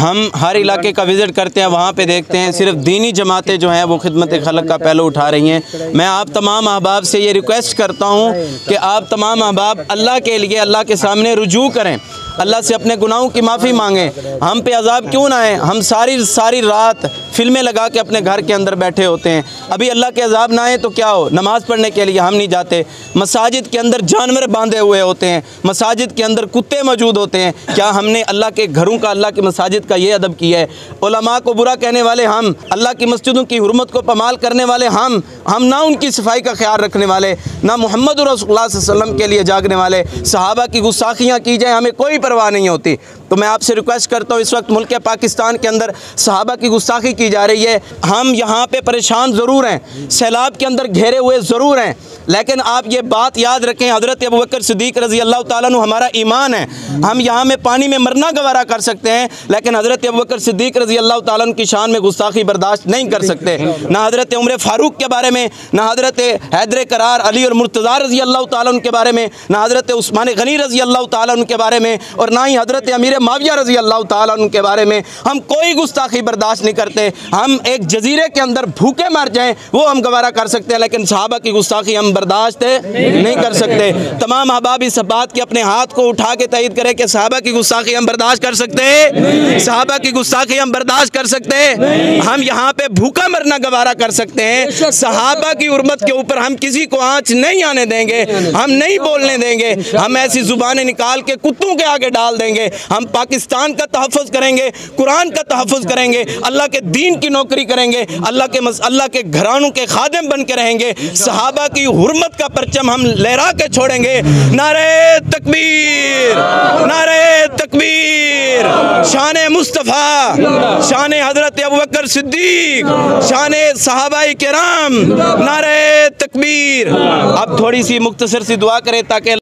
हम हर इलाके का विज़िट करते हैं, वहाँ पे देखते हैं सिर्फ दीनी जमातें जो हैं वो खिदमत खलक का पहलू उठा रही हैं। मैं आप तमाम अहबाब से ये रिक्वेस्ट करता हूँ कि आप तमाम अहबाब अल्लाह के लिए अल्लाह के सामने रुजू करें, अल्लाह से अपने गुनाहों की माफ़ी मांगें। हम पे अजाब क्यों ना आए? हम सारी रात फिल्में लगा के अपने घर के अंदर बैठे होते हैं। अभी अल्लाह के अजाब ना आए तो क्या हो? नमाज़ पढ़ने के लिए हम नहीं जाते। मसाजिद के अंदर जानवर बांधे हुए होते हैं, मसाजिद के अंदर कुत्ते मौजूद होते हैं। क्या हमने अल्लाह के घरों का, अल्लाह की मसाजिद का ये अदब किया है? उलमा को बुरा कहने वाले हम, अल्लाह की मस्जिदों की हुर्मत को पमाल करने वाले हम ना उनकी सफाई का ख्याल रखने वाले, ना मोहम्मद रसूलुल्लाह सल्लल्लाहु अलैहि वसल्लम के लिए जागने वाले। सहाबा की गुस्ताखियाँ की जाए हमें कोई परवाह नहीं होती। तो मैं आपसे रिक्वेस्ट करता हूँ, इस वक्त मुल्क पाकिस्तान के अंदर सहाबा की गुस्ताखी की जा रही है। हम यहाँ पे परेशान ज़रूर हैं, सैलाब के अंदर घेरे हुए ज़रूर हैं, लेकिन आप ये बात याद रखें, हज़रत अबू बकर सिद्दीक़ रज़ी अल्लाह ताला अन्हु हमारा ईमान है। हम यहाँ में पानी में मरना गवारा कर सकते हैं, लेकिन हज़रत अबू बकर सिद्दीक़ रज़ी अल्लाह ताला अन्हु की शान में गुस्ताखी बर्दाश्त नहीं कर सकते। ना हज़रत उमर फ़ारूक के बारे में, ना हज़रत हैदर करार अली और मुर्तज़ा रज़ी अल्लाह ताला अन्हु के बारे में, ना हज़रत उस्मान गनी रज़ी अल्लाह ताला अन्हु के बारे में, और ना ही हज़रत अमीर माविया रज़ी अल्लाह ताला अन्हु के बारे में हम कोई गुस्ताखी बर्दाश्त नहीं करते। हम एक जजीरे के अंदर भूखे मर जाएं वो हम गवारा कर सकते हैं, लेकिन सहाबा की गुस्ताखी हम बर्दाश्त नहीं कर सकते। तमाम अहबाब इस बात के अपने हाथ को उठा के तईद करें कि सहाबा की गुस्ताखी हम बर्दाश्त कर सकते हैं, सहाबा की गुस्ताखी हम बर्दाश्त कर सकते हैं। हम यहाँ पे भूखा मरना गवारा कर सकते हैं। सहाबा की उर्मत के ऊपर हम किसी को आँच नहीं आने देंगे, हम नहीं बोलने देंगे। हम ऐसी जुबानें निकाल के कुत्तों के आगे डाल देंगे। हम पाकिस्तान का तहफ़्फ़ुज़ करेंगे, कुरान का तहफ़्फ़ुज़ करेंगे, अल्लाह के दीन की नौकरी करेंगे, अल्लाह के घरानों के खादिम बन के रहेंगे। सहाबा की हुर्मत का परचम हम लहरा के छोड़ेंगे। नारे तकबीर, नारे तकबीर, शान मुस्तफ़ा, शान हज़रत अबू बकर सिद्दीक़, शान सहाबाए किराम, नारे तकबीर। अब थोड़ी सी मुख्तसर सी दुआ करें ताकि